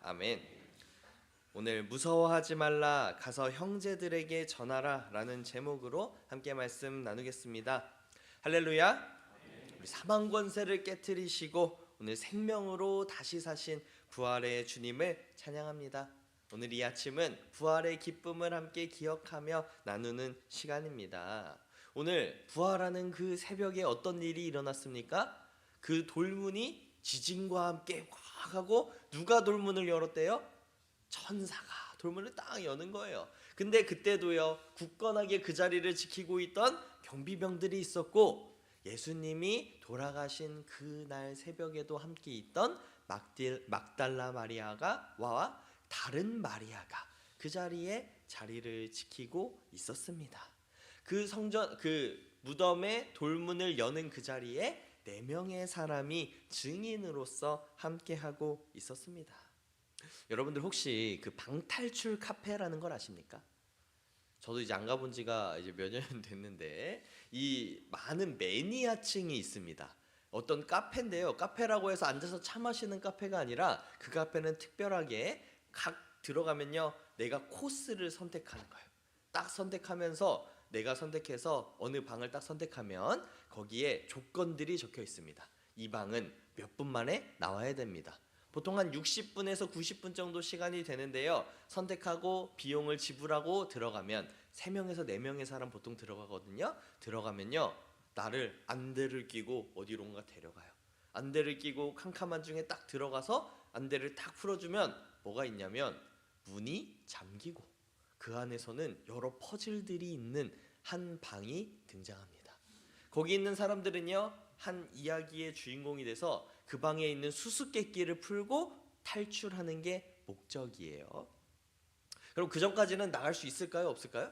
아멘. 오늘 무서워하지 말라 가서 형제들에게 전하라 라는 제목으로 함께 말씀 나누겠습니다. 할렐루야. 우리 사망 권세를 깨트리시고 오늘 생명으로 다시 사신 부활의 주님을 찬양합니다. 오늘 이 아침은 부활의 기쁨을 함께 기억하며 나누는 시간입니다. 오늘 부활하는 그 새벽에 어떤 일이 일어났습니까? 그 돌문이 지진과 함께 확 하고 누가 돌문을 열었대요? 천사가 돌문을 딱 여는 거예요. 근데 그때도요, 굳건하게 그 자리를 지키고 있던 경비병들이 있었고, 예수님이 돌아가신 그날 새벽에도 함께 있던 막달라 마리아가 와 다른 마리아가 그 자리에 자리를 지키고 있었습니다. 그 무덤의 돌문을 여는 그 자리에 4명의 사람이 증인으로서 함께하고 있었습니다. 여러분들 혹시 그 방탈출 카페라는 걸 아십니까? 저도 이제 안 가본 지가 이제 몇 년 됐는데 이 많은 매니아층이 있습니다. 어떤 카페인데요. 카페라고 해서 앉아서 차 마시는 카페가 아니라 그 카페는 특별하게 각 들어가면요, 내가 코스를 선택하는 거예요. 딱 선택하면서 내가 선택해서 어느 방을 딱 선택하면 거기에 조건들이 적혀 있습니다. 이 방은 몇 분 만에 나와야 됩니다. 보통 한 60분에서 90분 정도 시간이 되는데요, 선택하고 비용을 지불하고 들어가면 3명에서 4명의 사람 보통 들어가거든요. 들어가면요, 나를 안대를 끼고 어디론가 데려가요. 안대를 끼고 캄캄한 중에 딱 들어가서 안대를 딱 풀어주면 뭐가 있냐면 문이 잠기고 그 안에서는 여러 퍼즐들이 있는 한 방이 등장합니다. 거기 있는 사람들은요, 한 이야기의 주인공이 돼서 그 방에 있는 수수께끼를 풀고 탈출하는 게 목적이에요. 그럼 그 전까지는 나갈 수 있을까요? 없을까요?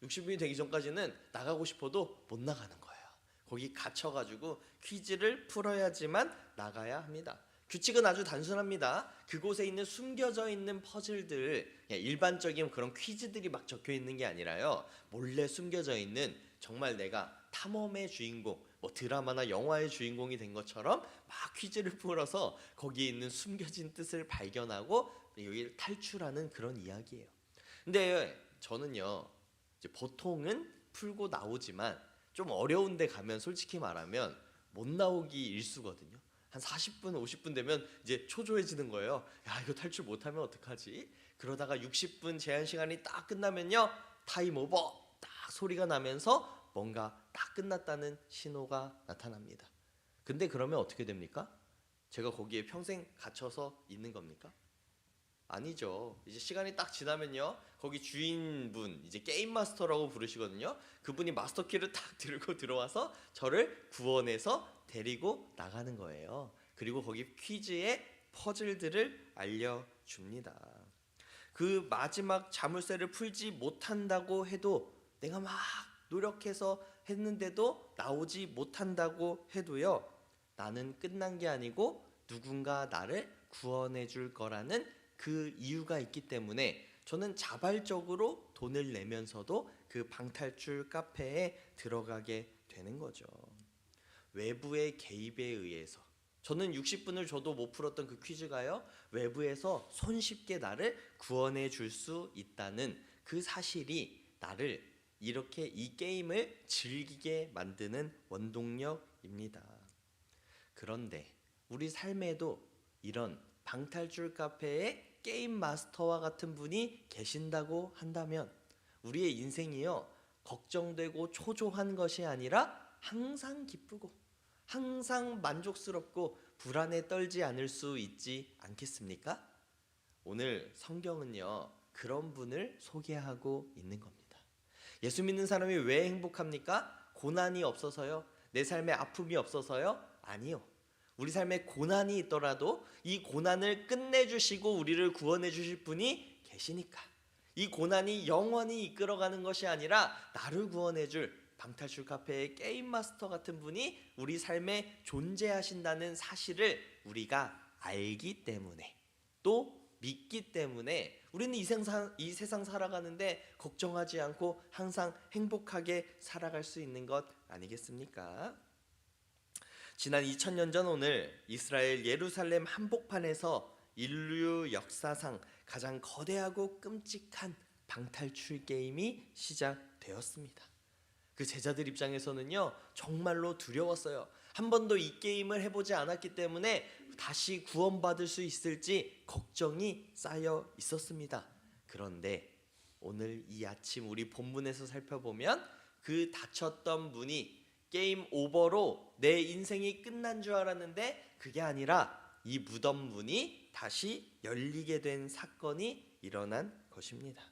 60분이 되기 전까지는 나가고 싶어도 못 나가는 거예요. 거기 갇혀가지고 퀴즈를 풀어야지만 나가야 합니다. 규칙은 아주 단순합니다. 그곳에 있는 숨겨져 있는 퍼즐들, 일반적인 그런 퀴즈들이 막 적혀 있는 게 아니라요, 몰래 숨겨져 있는 정말 내가 탐험의 주인공, 뭐 드라마나 영화의 주인공이 된 것처럼 막 퀴즈를 풀어서 거기에 있는 숨겨진 뜻을 발견하고 여기를 탈출하는 그런 이야기예요. 근데 저는요, 이제 보통은 풀고 나오지만 좀 어려운 데 가면 솔직히 말하면 못 나오기 일수거든요. 한 40분, 50분 되면 이제 초조해지는 거예요. 야, 이거 탈출 못하면 어떡하지? 그러다가 60분 제한 시간이 딱 끝나면요, 타임 오버 딱 소리가 나면서 뭔가 딱 끝났다는 신호가 나타납니다. 근데 그러면 어떻게 됩니까? 제가 거기에 평생 갇혀서 있는 겁니까? 아니죠. 이제 시간이 딱 지나면요, 거기 주인분, 이제 게임 마스터라고 부르시거든요. 그분이 마스터 키를 딱 들고 들어와서 저를 구원해서 데리고 나가는 거예요. 그리고 거기 퀴즈의 퍼즐들을 알려줍니다. 그 마지막 자물쇠를 풀지 못한다고 해도, 내가 막 노력해서 했는데도 나오지 못한다고 해도요, 나는 끝난 게 아니고 누군가 나를 구원해 줄 거라는 그 이유가 있기 때문에 저는 자발적으로 돈을 내면서도 그 방탈출 카페에 들어가게 되는 거죠. 외부의 개입에 의해서 저는 60분을 줘도 못 풀었던 그 퀴즈가요, 외부에서 손쉽게 나를 구원해 줄 수 있다는 그 사실이 나를 이렇게 이 게임을 즐기게 만드는 원동력입니다. 그런데 우리 삶에도 이런 방탈출 카페에 게임 마스터와 같은 분이 계신다고 한다면 우리의 인생이요, 걱정되고 초조한 것이 아니라 항상 기쁘고 항상 만족스럽고 불안에 떨지 않을 수 있지 않겠습니까? 오늘 성경은요, 그런 분을 소개하고 있는 겁니다. 예수 믿는 사람이 왜 행복합니까? 고난이 없어서요? 내 삶에 아픔이 없어서요? 아니요. 우리 삶에 고난이 있더라도 이 고난을 끝내주시고 우리를 구원해 주실 분이 계시니까. 이 고난이 영원히 이끌어가는 것이 아니라 나를 구원해 줄 방탈출 카페의 게임 마스터 같은 분이 우리 삶에 존재하신다는 사실을 우리가 알기 때문에, 또 믿기 때문에 우리는 이 세상 살아가는데 걱정하지 않고 항상 행복하게 살아갈 수 있는 것 아니겠습니까? 지난 2000년 전 오늘 이스라엘 예루살렘 한복판에서 인류 역사상 가장 거대하고 끔찍한 방탈출 게임이 시작되었습니다. 그 제자들 입장에서는요, 정말로 두려웠어요. 한 번도 이 게임을 해보지 않았기 때문에 다시 구원받을 수 있을지 걱정이 쌓여 있었습니다. 그런데 오늘 이 아침 우리 본문에서 살펴보면 그 닫혔던 문이 게임 오버로 내 인생이 끝난 줄 알았는데 그게 아니라 이 무덤 문이 다시 열리게 된 사건이 일어난 것입니다.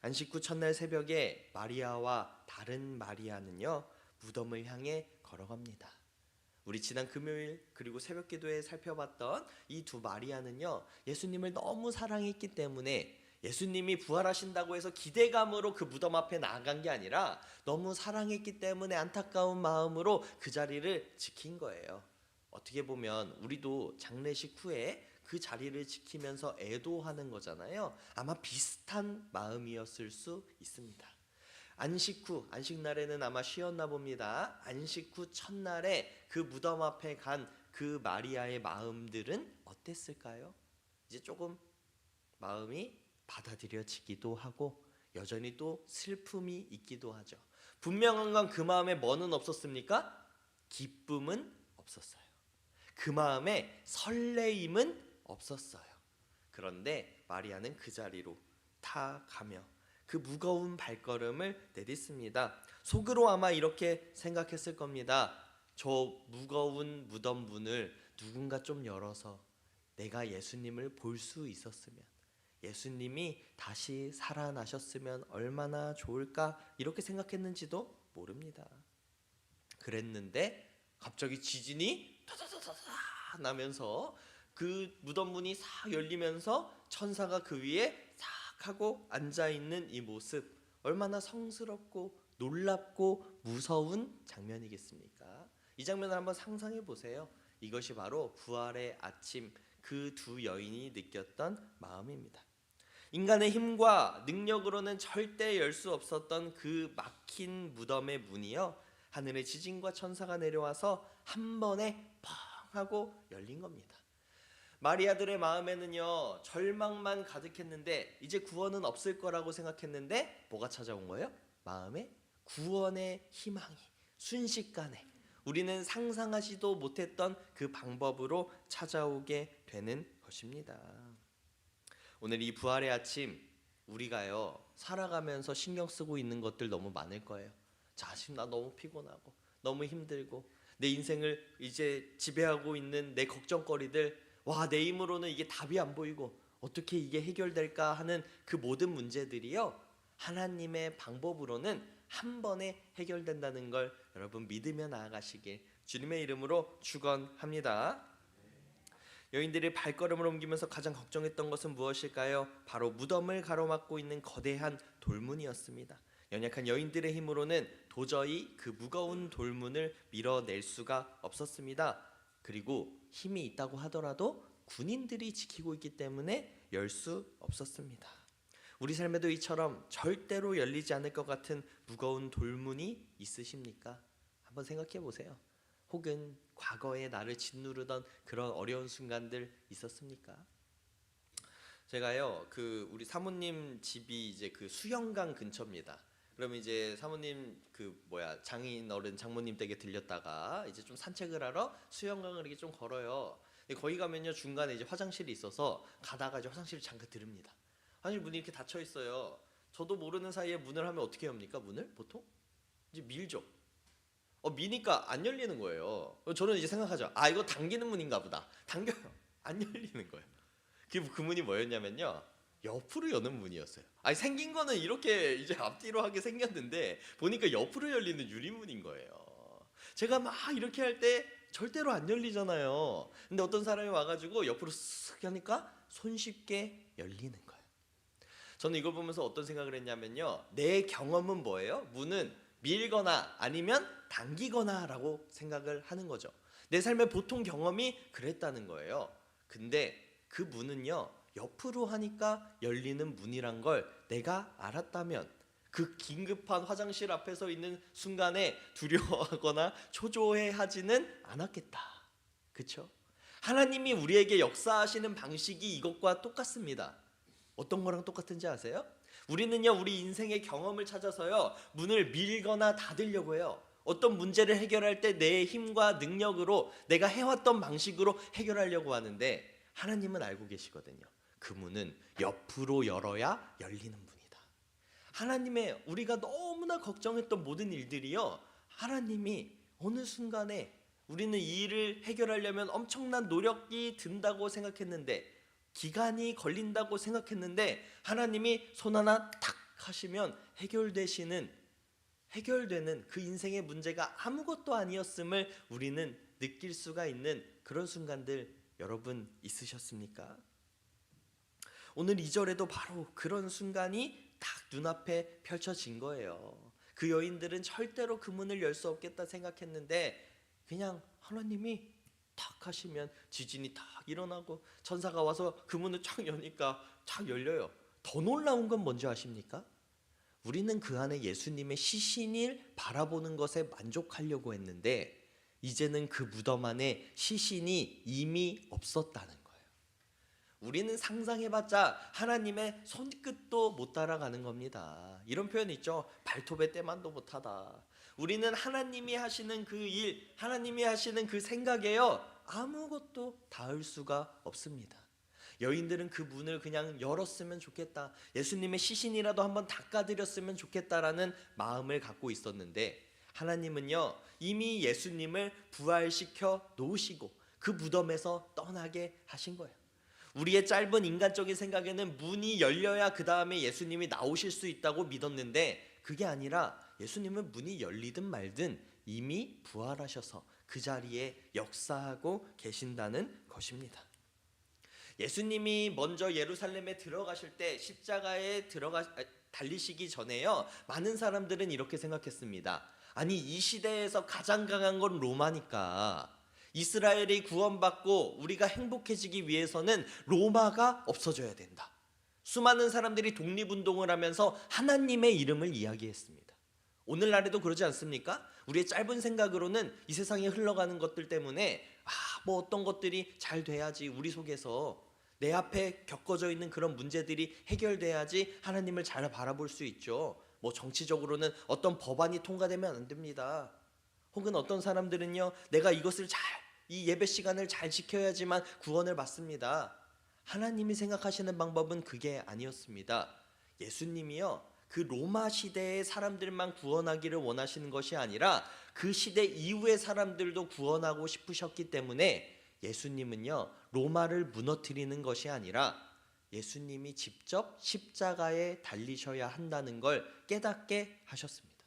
안식 후 첫날 새벽에 마리아와 다른 마리아는요, 무덤을 향해 걸어갑니다. 우리 지난 금요일 그리고 새벽 기도에 살펴봤던 이 두 마리아는요, 예수님을 너무 사랑했기 때문에 예수님이 부활하신다고 해서 기대감으로 그 무덤 앞에 나아간 게 아니라 너무 사랑했기 때문에 안타까운 마음으로 그 자리를 지킨 거예요. 어떻게 보면 우리도 장례식 후에 그 자리를 지키면서 애도하는 거잖아요. 아마 비슷한 마음이었을 수 있습니다. 안식 후, 안식날에는 아마 쉬었나 봅니다. 안식 후 첫날에 그 무덤 앞에 간 그 마리아의 마음들은 어땠을까요? 이제 조금 마음이 받아들여지기도 하고 여전히 또 슬픔이 있기도 하죠. 분명한 건 그 마음에 뭐는 없었습니까? 기쁨은 없었어요. 그 마음에 설레임은 없었어요. 그런데 마리아는 그 자리로 다 가며 그 무거운 발걸음을 내딛습니다. 속으로 아마 이렇게 생각했을 겁니다. 저 무거운 무덤 문을 누군가 좀 열어서 내가 예수님을 볼 수 있었으면, 예수님이 다시 살아나셨으면 얼마나 좋을까, 이렇게 생각했는지도 모릅니다. 그랬는데 갑자기 지진이 타다다다다 나면서 그 무덤 문이 싹 열리면서 천사가 그 위에 싹 하고 앉아있는 이 모습, 얼마나 성스럽고 놀랍고 무서운 장면이겠습니까? 이 장면을 한번 상상해 보세요. 이것이 바로 부활의 아침 그 두 여인이 느꼈던 마음입니다. 인간의 힘과 능력으로는 절대 열 수 없었던 그 막힌 무덤의 문이요, 하늘의 지진과 천사가 내려와서 한 번에 펑 하고 열린 겁니다. 마리아들의 마음에는요, 절망만 가득했는데 이제 구원은 없을 거라고 생각했는데 뭐가 찾아온 거예요? 마음에 구원의 희망이 순식간에 우리는 상상하지도 못했던 그 방법으로 찾아오게 되는 것입니다. 오늘 이 부활의 아침 우리가요, 살아가면서 신경 쓰고 있는 것들 너무 많을 거예요. 자, 지금 나 너무 피곤하고 너무 힘들고 내 인생을 이제 지배하고 있는 내 걱정거리들, 와, 내 힘으로는 이게 답이 안 보이고 어떻게 이게 해결될까 하는 그 모든 문제들이요, 하나님의 방법으로는 한 번에 해결된다는 걸 여러분 믿으며 나아가시길 주님의 이름으로 축원합니다. 여인들이 발걸음을 옮기면서 가장 걱정했던 것은 무엇일까요? 바로 무덤을 가로막고 있는 거대한 돌문이었습니다. 연약한 여인들의 힘으로는 도저히 그 무거운 돌문을 밀어낼 수가 없었습니다. 그리고 힘이 있다고 하더라도 군인들이 지키고 있기 때문에 열 수 없었습니다. 우리 삶에도 이처럼 절대로 열리지 않을 것 같은 무거운 돌문이 있으십니까? 한번 생각해 보세요. 혹은 과거에 나를 짓누르던 그런 어려운 순간들 있었습니까? 제가요, 그 우리 사모님 집이 이제 그 수영강 근처입니다. 그러면 이제 사모님 장인 어른 장모님 댁에 들렸다가 이제 좀 산책을 하러 수영강을 이렇게 좀 걸어요. 근데 거기 가면요, 중간에 이제 화장실이 있어서 가다가 이제 화장실을 잠깐 들읍니다. 화장실 문이 이렇게 닫혀 있어요. 저도 모르는 사이에 문을 하면 어떻게 합니까? 문을 보통 이제 밀죠. 미니까 안 열리는 거예요. 저는 이제 생각하죠. 아, 이거 당기는 문인가 보다. 당겨요. 안 열리는 거예요. 그 문이 뭐였냐면요, 옆으로 여는 문이었어요. 아니, 생긴 거는 이렇게 이제 앞뒤로 하게 생겼는데 보니까 옆으로 열리는 유리문인 거예요. 제가 막 이렇게 할 때 절대로 안 열리잖아요. 근데 어떤 사람이 와가지고 옆으로 쓱 하니까 손쉽게 열리는 거예요. 저는 이걸 보면서 어떤 생각을 했냐면요, 내 경험은 뭐예요? 문은 밀거나 아니면 당기거나 라고 생각을 하는 거죠. 내 삶의 보통 경험이 그랬다는 거예요. 근데 그 문은요, 옆으로 하니까 열리는 문이란 걸 내가 알았다면 그 긴급한 화장실 앞에 서 있는 순간에 두려워하거나 초조해하지는 않았겠다. 그렇죠? 하나님이 우리에게 역사하시는 방식이 이것과 똑같습니다. 어떤 거랑 똑같은지 아세요? 우리는요, 우리 인생의 경험을 찾아서요, 문을 밀거나 닫으려고 해요. 어떤 문제를 해결할 때 내 힘과 능력으로 내가 해왔던 방식으로 해결하려고 하는데, 하나님은 알고 계시거든요. 그 문은 옆으로 열어야 열리는 문이다. 하나님의 우리가 너무나 걱정했던 모든 일들이요, 하나님이 어느 순간에 우리는 이 일을 해결하려면 엄청난 노력이 든다고 생각했는데, 기간이 걸린다고 생각했는데, 하나님이 손 하나 탁 하시면 해결되는 그 인생의 문제가 아무것도 아니었음을 우리는 느낄 수가 있는 그런 순간들 여러분 있으셨습니까? 오늘 2절에도 바로 그런 순간이 딱 눈앞에 펼쳐진 거예요. 그 여인들은 절대로 그 문을 열 수 없겠다 생각했는데, 그냥 하나님이 탁 하시면 지진이 탁 일어나고 천사가 와서 그 문을 쫙 여니까 쫙 열려요. 더 놀라운 건 뭔지 아십니까? 우리는 그 안에 예수님의 시신을 바라보는 것에 만족하려고 했는데, 이제는 그 무덤 안에 시신이 이미 없었다는 거예요. 우리는 상상해봤자 하나님의 손끝도 못 따라가는 겁니다. 이런 표현 있죠. 발톱의 때만도 못하다. 우리는 하나님이 하시는 그 일, 하나님이 하시는 그 생각에요, 아무것도 닿을 수가 없습니다. 여인들은 그 문을 그냥 열었으면 좋겠다, 예수님의 시신이라도 한번 닦아드렸으면 좋겠다라는 마음을 갖고 있었는데, 하나님은요, 이미 예수님을 부활시켜 놓으시고 그 무덤에서 떠나게 하신 거예요. 우리의 짧은 인간적인 생각에는 문이 열려야 그 다음에 예수님이 나오실 수 있다고 믿었는데, 그게 아니라 예수님은 문이 열리든 말든 이미 부활하셔서 그 자리에 역사하고 계신다는 것입니다. 예수님이 먼저 예루살렘에 들어가실 때 십자가에 달리시기 전에요, 많은 사람들은 이렇게 생각했습니다. 아니, 이 시대에서 가장 강한 건 로마니까 이스라엘이 구원받고 우리가 행복해지기 위해서는 로마가 없어져야 된다. 수많은 사람들이 독립운동을 하면서 하나님의 이름을 이야기했습니다. 오늘날에도 그러지 않습니까? 우리의 짧은 생각으로는 이 세상에 흘러가는 것들 때문에 뭐 어떤 것들이 잘 돼야지, 우리 속에서 내 앞에 겪어져 있는 그런 문제들이 해결돼야지 하나님을 잘 바라볼 수 있죠. 뭐 정치적으로는 어떤 법안이 통과되면 안 됩니다. 혹은 어떤 사람들은요, 내가 이 예배 시간을 잘 지켜야지만 구원을 받습니다. 하나님이 생각하시는 방법은 그게 아니었습니다. 예수님이요, 그 로마 시대의 사람들만 구원하기를 원하시는 것이 아니라 그 시대 이후의 사람들도 구원하고 싶으셨기 때문에, 예수님은요, 로마를 무너뜨리는 것이 아니라 예수님이 직접 십자가에 달리셔야 한다는 걸 깨닫게 하셨습니다.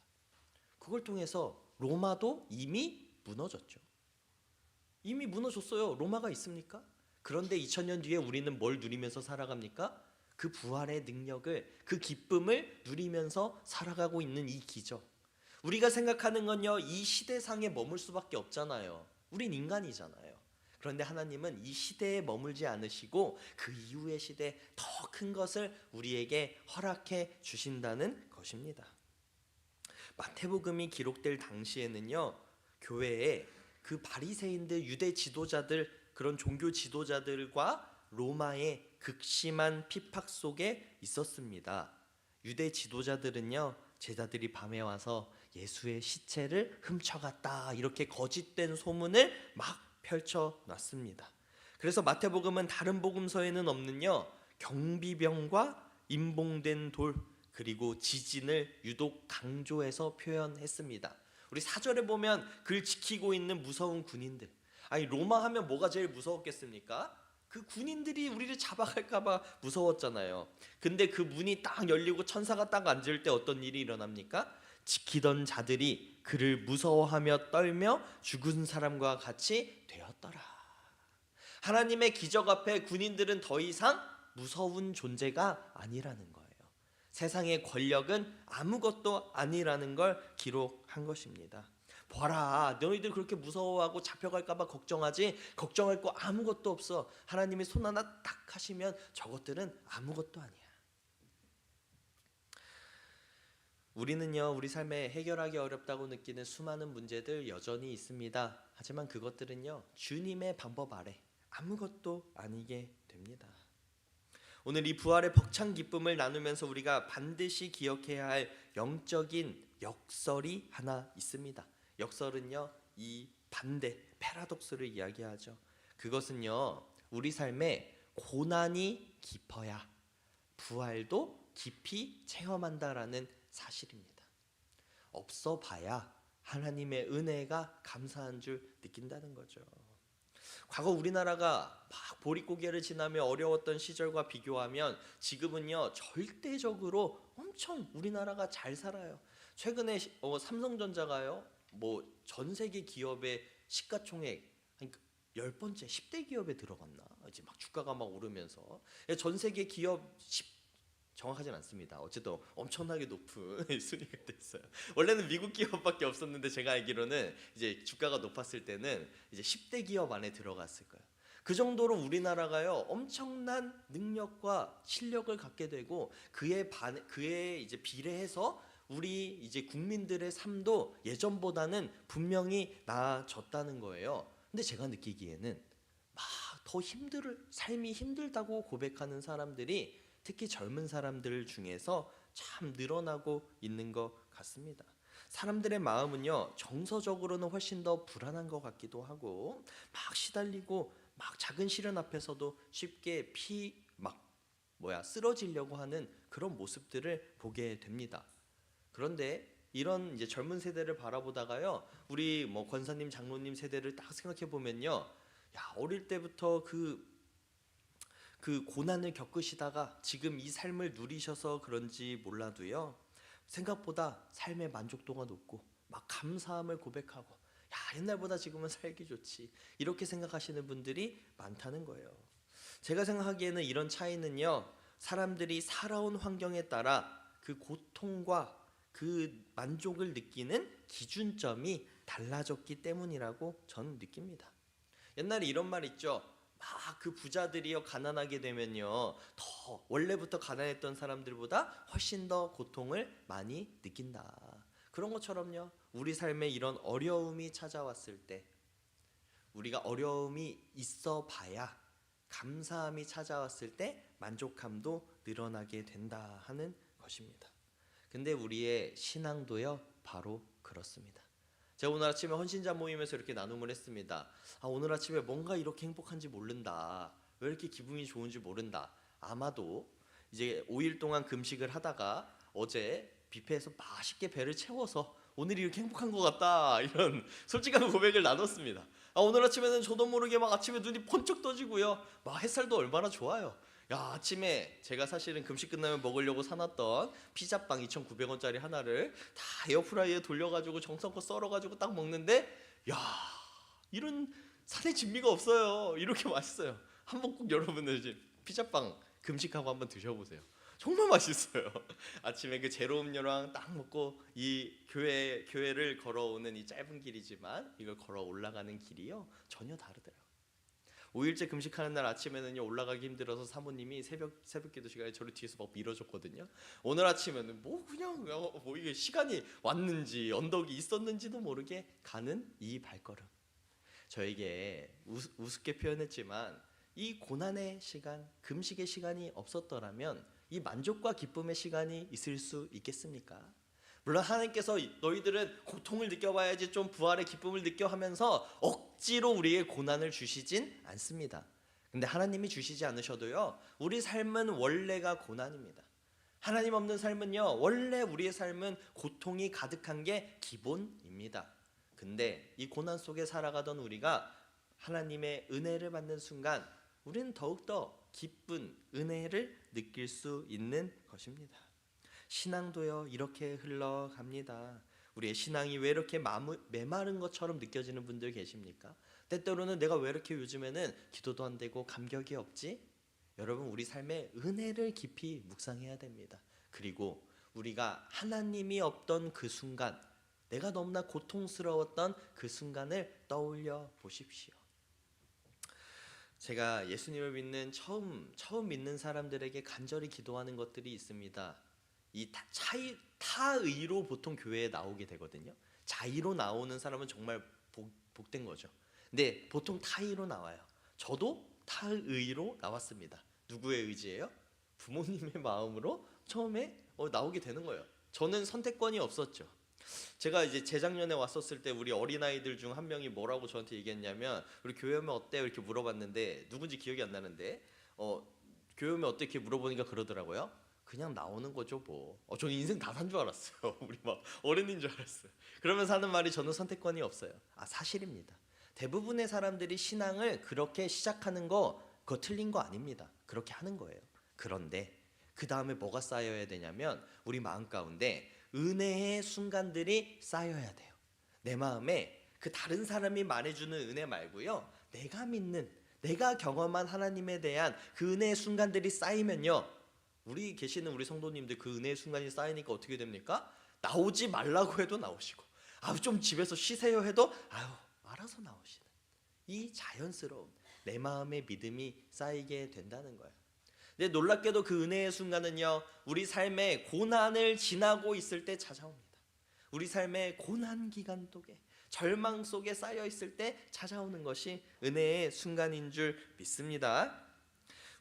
그걸 통해서 로마도 이미 무너졌죠. 이미 무너졌어요. 로마가 있습니까? 그런데 2000년 뒤에 우리는 뭘 누리면서 살아갑니까? 그 부활의 능력을, 그 기쁨을 누리면서 살아가고 있는 이 기적. 우리가 생각하는 건요, 이 시대상에 머물 수밖에 없잖아요. 우린 인간이잖아요. 그런데 하나님은 이 시대에 머물지 않으시고 그 이후의 시대 더 큰 것을 우리에게 허락해 주신다는 것입니다. 마태복음이 기록될 당시에는요, 교회에 그 바리새인들, 유대 지도자들, 그런 종교 지도자들과 로마의 극심한 핍박 속에 있었습니다. 유대 지도자들은요, 제자들이 밤에 와서 예수의 시체를 훔쳐갔다, 이렇게 거짓된 소문을 막 펼쳐놨습니다. 그래서 마태복음은 다른 복음서에는 없는요, 경비병과 임봉된 돌, 그리고 지진을 유독 강조해서 표현했습니다. 우리 4절에 보면 그를 지키고 있는 무서운 군인들. 아니, 로마 하면 뭐가 제일 무서웠겠습니까? 그 군인들이 우리를 잡아갈까 봐 무서웠잖아요. 근데 그 문이 딱 열리고 천사가 딱 앉을 때 어떤 일이 일어납니까? 지키던 자들이 그를 무서워하며 떨며 죽은 사람과 같이 되었더라. 하나님의 기적 앞에 군인들은 더 이상 무서운 존재가 아니라는 거예요. 세상의 권력은 아무것도 아니라는 걸 기록한 것입니다. 봐라, 너희들 그렇게 무서워하고 잡혀갈까 봐 걱정할 거 아무것도 없어. 하나님이 손 하나 딱 하시면 저것들은 아무것도 아니야. 우리는요, 우리 삶에 해결하기 어렵다고 느끼는 수많은 문제들 여전히 있습니다. 하지만 그것들은요, 주님의 방법 아래 아무것도 아니게 됩니다. 오늘 이 부활의 벅찬 기쁨을 나누면서 우리가 반드시 기억해야 할 영적인 역설이 하나 있습니다. 역설은요, 이 반대 패러독스를 이야기하죠. 그것은요, 우리 삶에 고난이 깊어야 부활도 깊이 체험한다라는 사실입니다. 없어 봐야 하나님의 은혜가 감사한 줄 느낀다는 거죠. 과거 우리나라가 막 보릿고개를 지나며 어려웠던 시절과 비교하면 지금은요, 절대적으로 엄청 우리나라가 잘 살아요. 최근에 삼성전자가요, 뭐 전 세계 기업의 시가총액 한 10번째 10대 기업에 들어갔나? 이제 막 주가가 막 오르면서 전 세계 기업 10, 정확하진 않습니다. 어쨌든 엄청나게 높은 순위가 됐어요. 원래는 미국 기업밖에 없었는데 제가 알기로는 이제 주가가 높았을 때는 이제 10대 기업 안에 들어갔을 거예요. 그 정도로 우리나라가요, 엄청난 능력과 실력을 갖게 되고 그에 이제 비례해서 우리 이제 국민들의 삶도 예전보다는 분명히 나아졌다는 거예요. 근데 제가 느끼기에는 막 더 삶이 힘들다고 고백하는 사람들이 특히 젊은 사람들 중에서 참 늘어나고 있는 것 같습니다. 사람들의 마음은요, 정서적으로는 훨씬 더 불안한 것 같기도 하고, 막 시달리고 막 작은 시련 앞에서도 쉽게 쓰러지려고 하는 그런 모습들을 보게 됩니다. 그런데 이런 이제 젊은 세대를 바라보다가요, 우리 뭐 권사님, 장로님 세대를 딱 생각해 보면요, 야, 어릴 때부터 그 고난을 겪으시다가 지금 이 삶을 누리셔서 그런지 몰라도요, 생각보다 삶의 만족도가 높고 막 감사함을 고백하고, 야, 옛날보다 지금은 살기 좋지, 이렇게 생각하시는 분들이 많다는 거예요. 제가 생각하기에는 이런 차이는요, 사람들이 살아온 환경에 따라 그 고통과 그 만족을 느끼는 기준점이 달라졌기 때문이라고 저는 느낍니다. 옛날에 이런 말 있죠. 막 그 부자들이요, 가난하게 되면요, 더 원래부터 가난했던 사람들보다 훨씬 더 고통을 많이 느낀다. 그런 것처럼요, 우리 삶에 이런 어려움이 찾아왔을 때 우리가 어려움이 있어 봐야 감사함이 찾아왔을 때 만족함도 늘어나게 된다 하는 것입니다. 근데 우리의 신앙도요, 바로 그렇습니다. 제가 오늘 아침에 헌신자 모임에서 이렇게 나눔을 했습니다. 오늘 아침에 뭔가 이렇게 행복한지 모른다. 왜 이렇게 기분이 좋은지 모른다. 아마도 이제 5일 동안 금식을 하다가 어제 뷔페에서 맛있게 배를 채워서 오늘이 이렇게 행복한 것 같다, 이런 솔직한 고백을 나눴습니다. 오늘 아침에는 저도 모르게 막 아침에 눈이 번쩍 떠지고요, 막 햇살도 얼마나 좋아요. 야, 아침에 제가 사실은 금식 끝나면 먹으려고 사놨던 피자빵 2,900원짜리 하나를 다 에어프라이어에 돌려가지고 정성껏 썰어가지고 딱 먹는데, 야, 이런 산의 진미가 없어요. 이렇게 맛있어요. 한번 꼭 여러분들 이제 피자빵 금식하고 한번 드셔보세요. 정말 맛있어요. 아침에 그 제로 음료랑 딱 먹고 이 교회를 걸어오는 이 짧은 길이지만 이걸 걸어 올라가는 길이요, 전혀 다르더라고요. 5일째 금식하는 날 아침에는요, 올라가기 힘들어서 사모님이 새벽 기도 시간에 저를 뒤에서 막 밀어줬거든요. 오늘 아침에는 뭐 이게 시간이 왔는지 언덕이 있었는지도 모르게 가는 이 발걸음, 저에게 우습게 표현했지만 이 고난의 시간, 금식의 시간이 없었더라면 이 만족과 기쁨의 시간이 있을 수 있겠습니까? 물론 하나님께서 너희들은 고통을 느껴봐야지 좀 부활의 기쁨을 느껴 하면서 억지로 우리에게 고난을 주시진 않습니다. 근데 하나님이 주시지 않으셔도요, 우리 삶은 원래가 고난입니다. 하나님 없는 삶은요, 원래 우리의 삶은 고통이 가득한 게 기본입니다. 근데 이 고난 속에 살아가던 우리가 하나님의 은혜를 받는 순간 우리는 더욱더 기쁜 은혜를 느낄 수 있는 것입니다. 신앙도요, 이렇게 흘러갑니다. 우리의 신앙이 왜 이렇게 메마른 것처럼 느껴지는 분들 계십니까? 때때로는 내가 왜 이렇게 요즘에는 기도도 안 되고 감격이 없지? 여러분, 우리 삶에 은혜를 깊이 묵상해야 됩니다. 그리고 우리가 하나님이 없던 그 순간, 내가 너무나 고통스러웠던 그 순간을 떠올려 보십시오. 제가 예수님을 믿는 처음 믿는 사람들에게 간절히 기도하는 것들이 있습니다. 이 타의로 보통 교회에 나오게 되거든요. 자의로 나오는 사람은 정말 복된 거죠. 근데 보통 타의로 나와요. 저도 타의로 나왔습니다. 누구의 의지예요? 부모님의 마음으로 처음에 나오게 되는 거예요. 저는 선택권이 없었죠. 제가 이제 재작년에 왔었을 때 우리 어린아이들 중 한 명이 뭐라고 저한테 얘기했냐면, 우리 교회 오면 어때요? 이렇게 물어봤는데, 누군지 기억이 안 나는데 교회 오면 어때? 이렇게 물어보니까 그러더라고요. 그냥 나오는 거죠 뭐. 저는 인생 다 산 줄 알았어요. 우리 막 어른인 줄 알았어요. 그러면서 하는 말이, 저는 선택권이 없어요. 사실입니다. 대부분의 사람들이 신앙을 그렇게 시작하는 거, 그거 틀린 거 아닙니다. 그렇게 하는 거예요. 그런데 그 다음에 뭐가 쌓여야 되냐면, 우리 마음 가운데 은혜의 순간들이 쌓여야 돼요. 내 마음에 그 다른 사람이 말해주는 은혜 말고요, 내가 믿는, 내가 경험한 하나님에 대한 그 은혜의 순간들이 쌓이면요, 우리 계시는 우리 성도님들 그 은혜의 순간이 쌓이니까 어떻게 됩니까? 나오지 말라고 해도 나오시고, 좀 집에서 쉬세요 해도 알아서 나오시는, 이 자연스러운 내 마음의 믿음이 쌓이게 된다는 거예요. 근데 놀랍게도 그 은혜의 순간은요, 우리 삶의 고난을 지나고 있을 때 찾아옵니다. 우리 삶의 고난 기간 속에, 절망 속에 쌓여 있을 때 찾아오는 것이 은혜의 순간인 줄 믿습니다.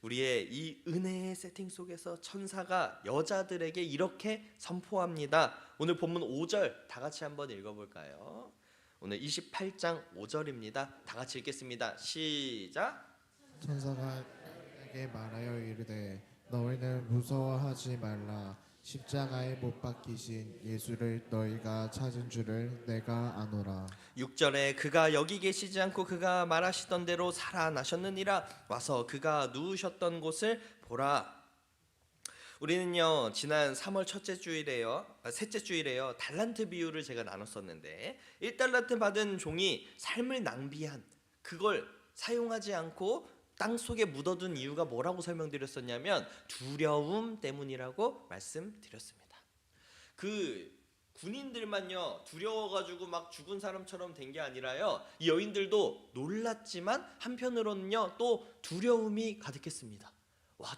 우리의 이 은혜의 세팅 속에서 천사가 여자들에게 이렇게 선포합니다. 오늘 본문 5절 다 같이 한번 읽어볼까요? 오늘 28장 5절입니다. 다 같이 읽겠습니다. 시작. 천사가 내게 말하여 이르되 너희는 무서워하지 말라. 십자가에 못 박히신 예수를 너희가 찾은 줄을 내가 아노라. 6절에 그가 여기 계시지 않고 그가 말하시던 대로 살아나셨느니라. 와서 그가 누우셨던 곳을 보라. 우리는요, 지난 3월 셋째 주일에요, 달란트 비유를 제가 나눴었는데, 1달란트 받은 종이 삶을 낭비한, 그걸 사용하지 않고 땅속에 묻어둔 이유가 뭐라고 설명드렸었냐면, 두려움 때문이라고 말씀드렸습니다. 그 군인들만요, 두려워가지고 막 죽은 사람처럼 된 게 아니라요, 이 여인들도 놀랐지만 한편으로는요, 또 두려움이 가득했습니다.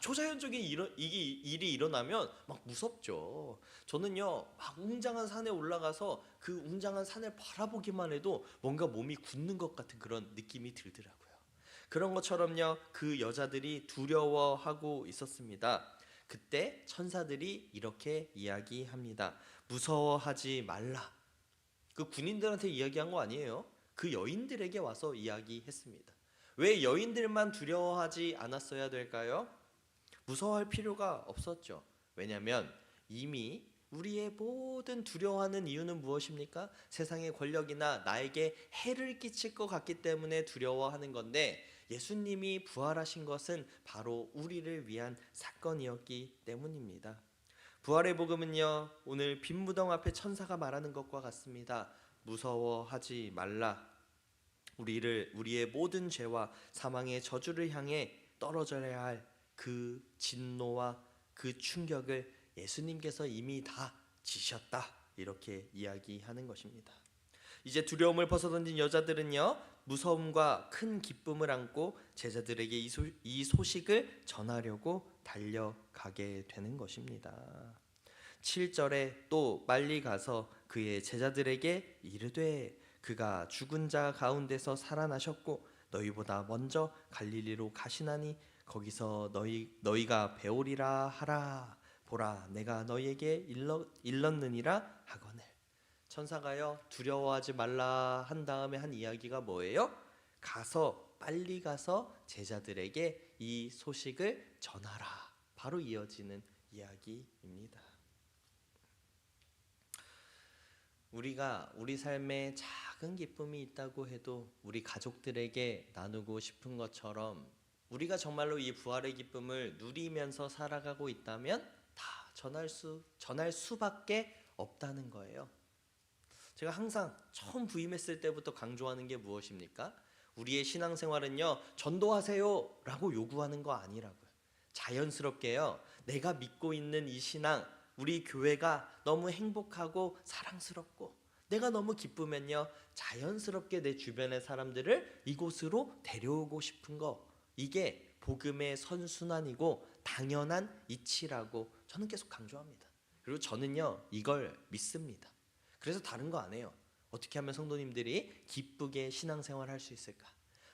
초자연적인 일이 일어나면 막 무섭죠. 저는요, 막 웅장한 산에 올라가서 그 웅장한 산을 바라보기만 해도 뭔가 몸이 굳는 것 같은 그런 느낌이 들더라고요. 그런 것처럼요, 그 여자들이 두려워하고 있었습니다. 그때 천사들이 이렇게 이야기합니다. 무서워하지 말라. 그 군인들한테 이야기한 거 아니에요. 그 여인들에게 와서 이야기했습니다. 왜 여인들만 두려워하지 않았어야 될까요? 무서워할 필요가 없었죠. 왜냐하면 이미 우리의 모든 두려워하는 이유는 무엇입니까? 세상의 권력이나 나에게 해를 끼칠 것 같기 때문에 두려워하는 건데, 예수님이 부활하신 것은 바로 우리를 위한 사건이었기 때문입니다. 부활의 복음은요, 오늘 빈 무덤 앞에 천사가 말하는 것과 같습니다. 무서워하지 말라. 우리의 모든 죄와 사망의 저주를 향해 떨어져야 할 그 진노와 그 충격을 예수님께서 이미 다 지셨다, 이렇게 이야기하는 것입니다. 이제 두려움을 벗어던진 여자들은요, 무서움과 큰 기쁨을 안고 제자들에게 이 소식을 전하려고 달려가게 되는 것입니다. 7절에 또 빨리 가서 그의 제자들에게 이르되 그가 죽은 자 가운데서 살아나셨고 너희보다 먼저 갈릴리로 가시나니 거기서 너희가 배우리라 하라. 보라, 내가 너희에게 일렀느니라 하거늘. 천사가요, 두려워하지 말라 한 다음에 한 이야기가 뭐예요? 빨리 가서 제자들에게 이 소식을 전하라. 바로 이어지는 이야기입니다. 우리가 우리 삶에 작은 기쁨이 있다고 해도 우리 가족들에게 나누고 싶은 것처럼, 우리가 정말로 이 부활의 기쁨을 누리면서 살아가고 있다면 다 전할 수밖에 없다는 거예요. 제가 항상 처음 부임했을 때부터 강조하는 게 무엇입니까? 우리의 신앙생활은요, 전도하세요 라고 요구하는 거 아니라고요. 자연스럽게요, 내가 믿고 있는 이 신앙, 우리 교회가 너무 행복하고 사랑스럽고 내가 너무 기쁘면요, 자연스럽게 내 주변의 사람들을 이곳으로 데려오고 싶은 거, 이게 복음의 선순환이고 당연한 이치라고 저는 계속 강조합니다. 그리고 저는요, 이걸 믿습니다. 그래서 다른 거 안 해요. 어떻게 하면 성도님들이 기쁘게 신앙생활 할 수 있을까?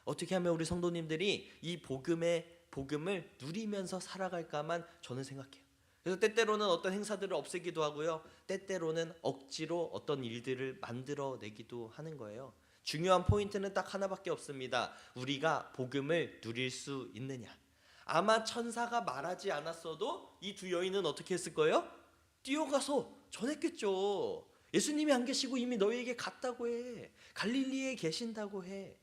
어떻게 하면 우리 성도님들이 이 복음을 누리면서 살아갈까만 저는 생각해요. 그래서 때때로는 어떤 행사들을 없애기도 하고요. 때때로는 억지로 어떤 일들을 만들어내기도 하는 거예요. 중요한 포인트는 딱 하나밖에 없습니다. 우리가 복음을 누릴 수 있느냐. 아마 천사가 말하지 않았어도 이 두 여인은 어떻게 했을 거예요? 뛰어가서 전했겠죠. 예수님이 안 계시고 이미 너희에게 갔다고 해. 갈릴리에 계신다고 해.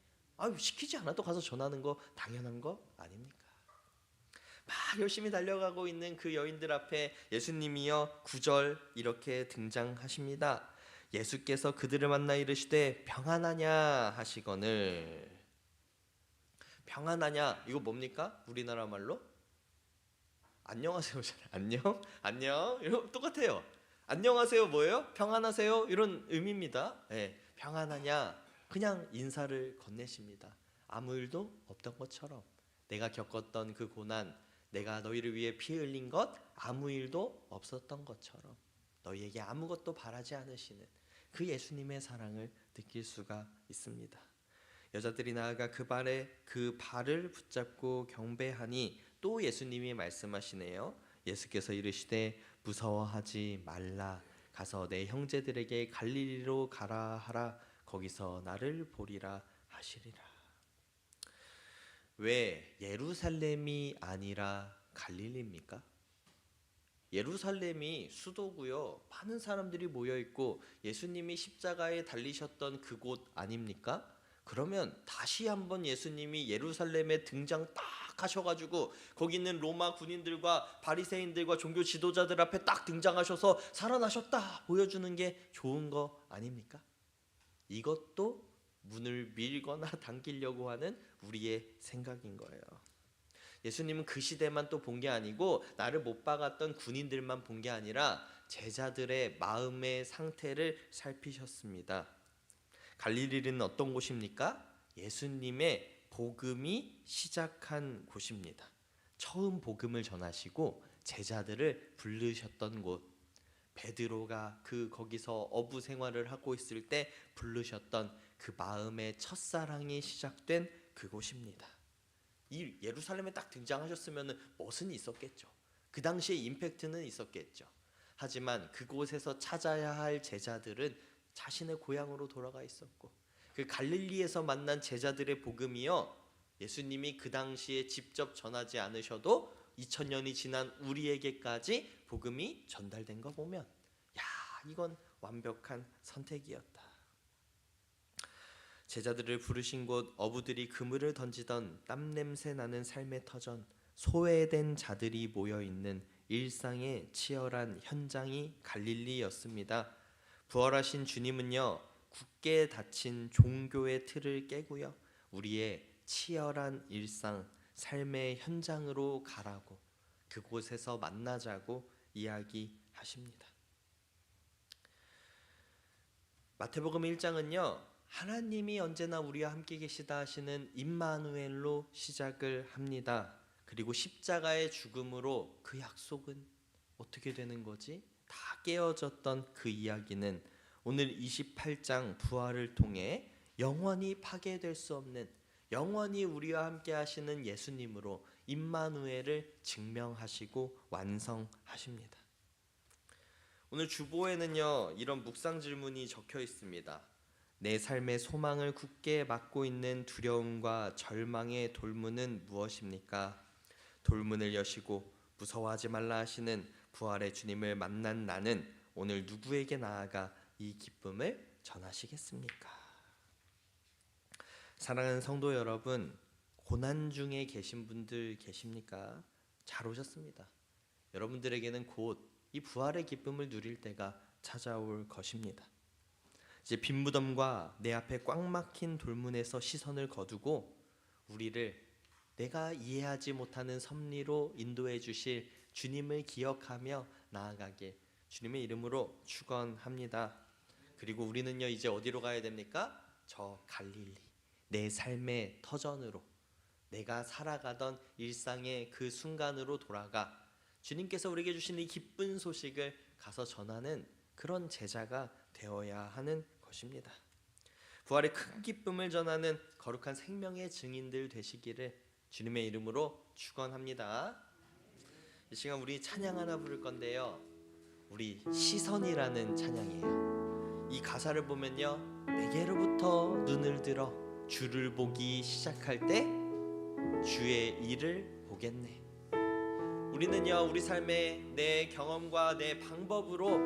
시키지 않아도 가서 전하는 거 당연한 거 아닙니까? 막 열심히 달려가고 있는 그 여인들 앞에 예수님이요 9절 이렇게 등장하십니다. 예수께서 그들을 만나 이르시되 평안하냐 하시거늘. 평안하냐 이거 뭡니까? 우리나라 말로 안녕하세요잖아요. 안녕 이거 똑같아요. 안녕하세요 뭐예요? 평안하세요 이런 의미입니다. 평안하냐 그냥 인사를 건네십니다. 아무 일도 없던 것처럼 내가 겪었던 그 고난, 내가 너희를 위해 피 흘린 것 아무 일도 없었던 것처럼 너희에게 아무것도 바라지 않으시는 그 예수님의 사랑을 느낄 수가 있습니다. 여자들이 나아가 그 발을 붙잡고 경배하니 또 예수님이 말씀하시네요. 예수께서 이르시되 무서워하지 말라. 가서 내 형제들에게 갈릴리로 가라 하라. 거기서 나를 보리라 하시리라. 왜 예루살렘이 아니라 갈릴리입니까? 예루살렘이 수도고요. 많은 사람들이 모여 있고 예수님이 십자가에 달리셨던 그곳 아닙니까? 그러면 다시 한번 예수님이 예루살렘에 등장 딱 하셔가지고 거기 있는 로마 군인들과 바리새인들과 종교 지도자들 앞에 딱 등장하셔서 살아나셨다 보여주는 게 좋은 거 아닙니까? 이것도 문을 밀거나 당기려고 하는 우리의 생각인 거예요. 예수님은 그 시대만 또 본 게 아니고 나를 못 박았던 군인들만 본 게 아니라 제자들의 마음의 상태를 살피셨습니다. 갈릴리는 어떤 곳입니까? 예수님의 복음이 시작한 곳입니다. 처음 복음을 전하시고 제자들을 부르셨던 곳. 베드로가 거기서 어부 생활을 하고 있을 때 부르셨던 그 마음의 첫사랑이 시작된 그곳입니다. 이 예루살렘에 딱 등장하셨으면 멋은 있었겠죠. 그 당시에 임팩트는 있었겠죠. 하지만 그곳에서 찾아야 할 제자들은 자신의 고향으로 돌아가 있었고 그 갈릴리에서 만난 제자들의 복음이요 예수님이 그 당시에 직접 전하지 않으셔도 2000년이 지난 우리에게까지 복음이 전달된 거 보면 이건 완벽한 선택이었다. 제자들을 부르신 곳 어부들이 그물을 던지던 땀냄새 나는 삶의 터전 소외된 자들이 모여있는 일상의 치열한 현장이 갈릴리였습니다. 부활하신 주님은요 굳게 닫힌 종교의 틀을 깨고요 우리의 치열한 일상 삶의 현장으로 가라고 그곳에서 만나자고 이야기하십니다. 마태복음 1장은요 하나님이 언제나 우리와 함께 계시다 하시는 임마누엘로 시작을 합니다. 그리고 십자가의 죽음으로 그 약속은 어떻게 되는 거지? 다 깨어졌던 그 이야기는 오늘 28장 부활을 통해 영원히 파괴될 수 없는 영원히 우리와 함께 하시는 예수님으로 임마누엘을 증명하시고 완성하십니다. 오늘 주보에는요 이런 묵상 질문이 적혀 있습니다. 내 삶의 소망을 굳게 막고 있는 두려움과 절망의 돌문은 무엇입니까? 돌문을 여시고 무서워하지 말라 하시는 부활의 주님을 만난 나는 오늘 누구에게 나아가 이 기쁨을 전하시겠습니까? 사랑하는 성도 여러분, 고난 중에 계신 분들 계십니까? 잘 오셨습니다. 여러분들에게는 곧 이 부활의 기쁨을 누릴 때가 찾아올 것입니다. 이제 빈 무덤과 내 앞에 꽉 막힌 돌문에서 시선을 거두고 우리를 내가 이해하지 못하는 섭리로 인도해 주실 주님을 기억하며 나아가길 주님의 이름으로 축원합니다. 그리고 우리는요 이제 어디로 가야 됩니까? 저 갈릴리 내 삶의 터전으로 내가 살아가던 일상의 그 순간으로 돌아가 주님께서 우리에게 주신 이 기쁜 소식을 가서 전하는 그런 제자가 되어야 하는 것입니다. 부활의 큰 기쁨을 전하는 거룩한 생명의 증인들 되시기를 주님의 이름으로 축원합니다. 이 시간 우리 찬양 하나 부를 건데요, 우리 시선이라는 찬양이에요. 이 가사를 보면요, 내게로부터 눈을 들어 주를 보기 시작할 때 주의 일을 보겠네. 우리는요, 우리 삶에 내 경험과 내 방법으로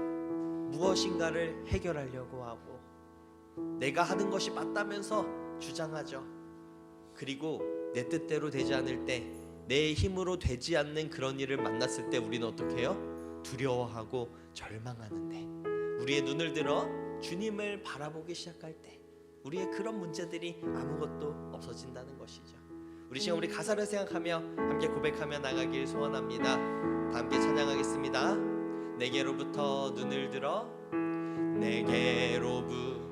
무엇인가를 해결하려고 하고 내가 하는 것이 맞다면서 주장하죠. 그리고 내 뜻대로 되지 않을 때, 내 힘으로 되지 않는 그런 일을 만났을 때 우리는 어떻게 해요? 두려워하고 절망하는데, 우리의 눈을 들어 주님을 바라보기 시작할 때 우리의 그런 문제들이 아무것도 없어진다는 것이죠. 우리 시간 우리 가사를 생각하며 함께 고백하며 나가길 소원합니다. 다 함께 찬양하겠습니다. 내게로부터 눈을 들어, 내게로부터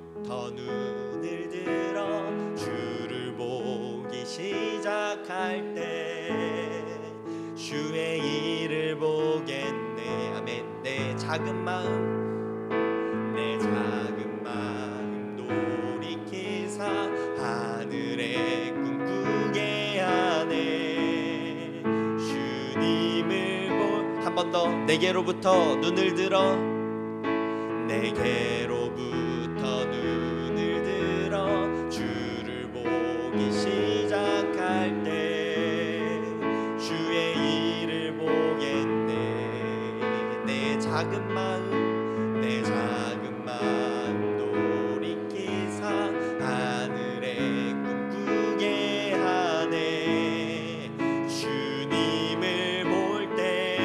눈을 들어 주를 보기 시작할 때 주의 일을 보겠네. 아멘. 내 작은 마음, 내 작은 마음 돌이키사 하늘에 꿈꾸게 하네. 주님을 한 번 더. 내게로부터 눈을 들어, 내게로부터 눈을 들어 주를 보기 시작할 때 주의 일을 보겠네. 내 작은 마음, 내 작은 마음 돌이키사 하늘에 꿈꾸게 하네. 주님을 볼 때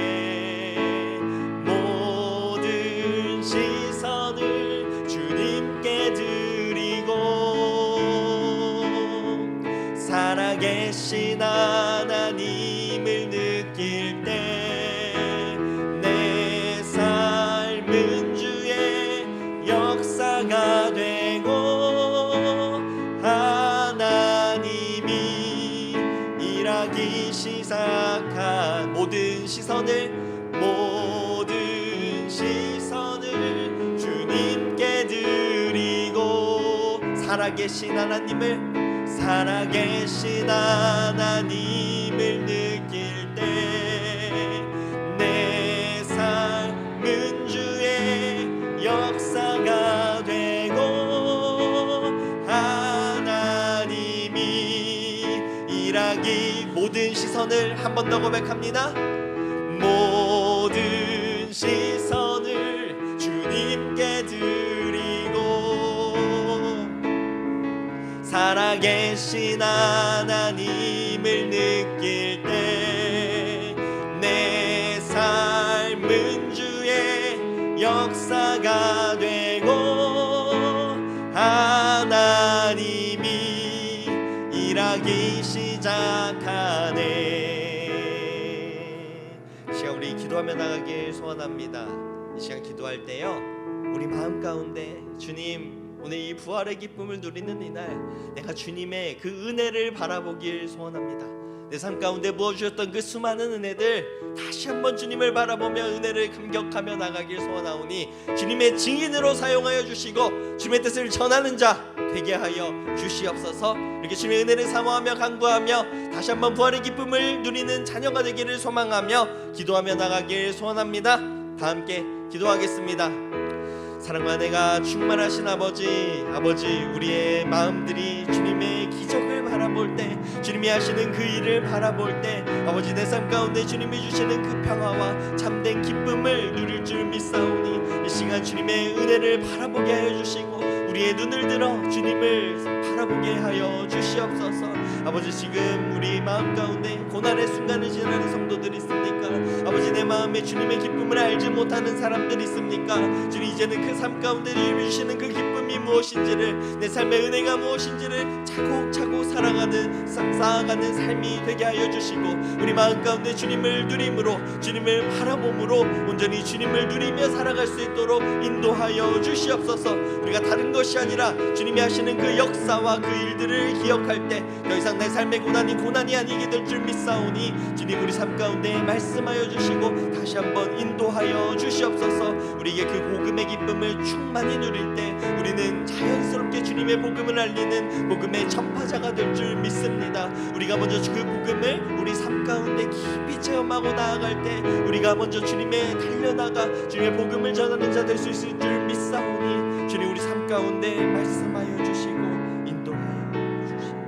모든 시선을 주님께 드리고 살아계신 하나님을 느낄 때 내 삶은 주의 역사가 되고 하나님이 일하기 시작한 모든 시선을 주님께 드리고 살아계신 하나님을 느낄 때 내 삶은 주의 역사가 되고 하나님이 일하기. 모든 시선을 한 번 더 고백합니다. 모든 시선을 주님께 드리고 살아계신 하나님을 느낄 때 내 삶은 주의 역사가 되고 하나님이 일하기 시작하네. 이 시간 우리 기도하며 나가길 소원합니다. 이 시간 기도할 때요, 우리 마음 가운데 주님, 오늘 이 부활의 기쁨을 누리는 이날 내가 주님의 그 은혜를 바라보길 소원합니다. 내 삶 가운데 부어주셨던 그 수많은 은혜들 다시 한번 주님을 바라보며 은혜를 감격하며 나가길 소원하오니 주님의 증인으로 사용하여 주시고 주님의 뜻을 전하는 자 되게 하여 주시옵소서. 이렇게 주님의 은혜를 사모하며 간구하며 다시 한번 부활의 기쁨을 누리는 자녀가 되기를 소망하며 기도하며 나가길 소원합니다. 다 함께 기도하겠습니다. 사랑과 은혜가 충만하신 아버지, 우리의 마음들이 주님의 기적을 바라볼 때, 주님이 하시는 그 일을 바라볼 때 아버지, 내 삶 가운데 주님이 주시는 그 평화와 참된 기쁨을 누릴 줄 믿사오니 이 시간 주님의 은혜를 바라보게 하여 주시고 우리의 눈을 들어 주님을 바라보게 하여 주시옵소서. 아버지, 지금 우리 마음 가운데 고난의 순간을 지나는 성도들이 있습니까? 아버지, 내 마음에 주님의 기쁨을 알지 못하는 사람들이 있습니까? 주님, 이제는 그 삶 가운데 주님이 주시는 그 기쁨이 무엇인지를, 내 삶의 은혜가 무엇인지를 차곡차곡 쌓아가는 삶이 되게 하여 주시고 우리 마음 가운데 주님을 누림으로, 주님을 바라봄으로 온전히 주님을 누리며 살아갈 수 있도록 인도하여 주시옵소서. 우리가 다른 것이 아니라 주님이 하시는 그 역사와 그 일들을 기억할 때 더 이상 내 삶의 고난이 아니게 될 줄 믿사오니 주님, 우리 삶 가운데 말씀하여 주시고 다시 한번 인도하여 주시옵소서. 우리에게 그 복음의 기쁨을 충만히 누릴 때 우리는 자연스럽게 주님의 복음을 알리는 복음의 전파자가 될 줄 믿습니다. 우리가 먼저 그 복음을 우리 삶 가운데 깊이 체험하고 나아갈 때 우리가 먼저 주님의 달려나가 주님의 복음을 전하는 자 될 수 있을 줄 믿사오니 주님 우리 삶 가운데 말씀하여 주시고 인도하여 주시옵소서.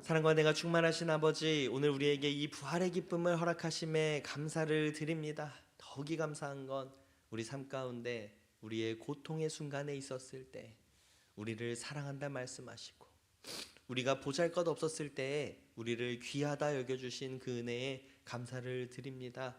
사랑과 내가 충만하신 아버지, 오늘 우리에게 이 부활의 기쁨을 허락하심에 감사를 드립니다. 더욱이 감사한 건 우리 삶 가운데 우리의 고통의 순간에 있었을 때 우리를 사랑한다 말씀하시고 우리가 보잘것 없었을 때에 우리를 귀하다 여겨주신 그 은혜에 감사를 드립니다.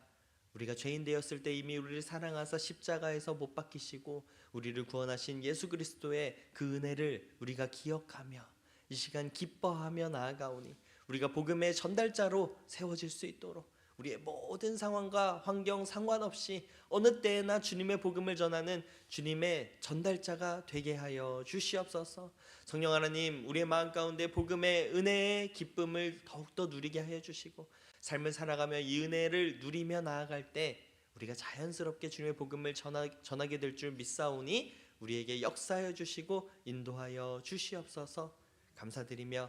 우리가 죄인 되었을 때 이미 우리를 사랑하사 십자가에서 못 박히시고 우리를 구원하신 예수 그리스도의 그 은혜를 우리가 기억하며 이 시간 기뻐하며 나아가오니 우리가 복음의 전달자로 세워질 수 있도록 우리의 모든 상황과 환경 상관없이 어느 때에나 주님의 복음을 전하는 주님의 전달자가 되게 하여 주시옵소서. 성령 하나님, 우리의 마음 가운데 복음의 은혜의 기쁨을 더욱더 누리게 하여 주시고 삶을 살아가며 이 은혜를 누리며 나아갈 때 우리가 자연스럽게 주님의 복음을 전하게 될 줄 믿사오니 우리에게 역사하여 주시고 인도하여 주시옵소서. 감사드리며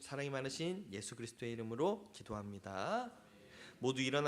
사랑이 많으신 예수 그리스도의 이름으로 기도합니다. 모두 일어나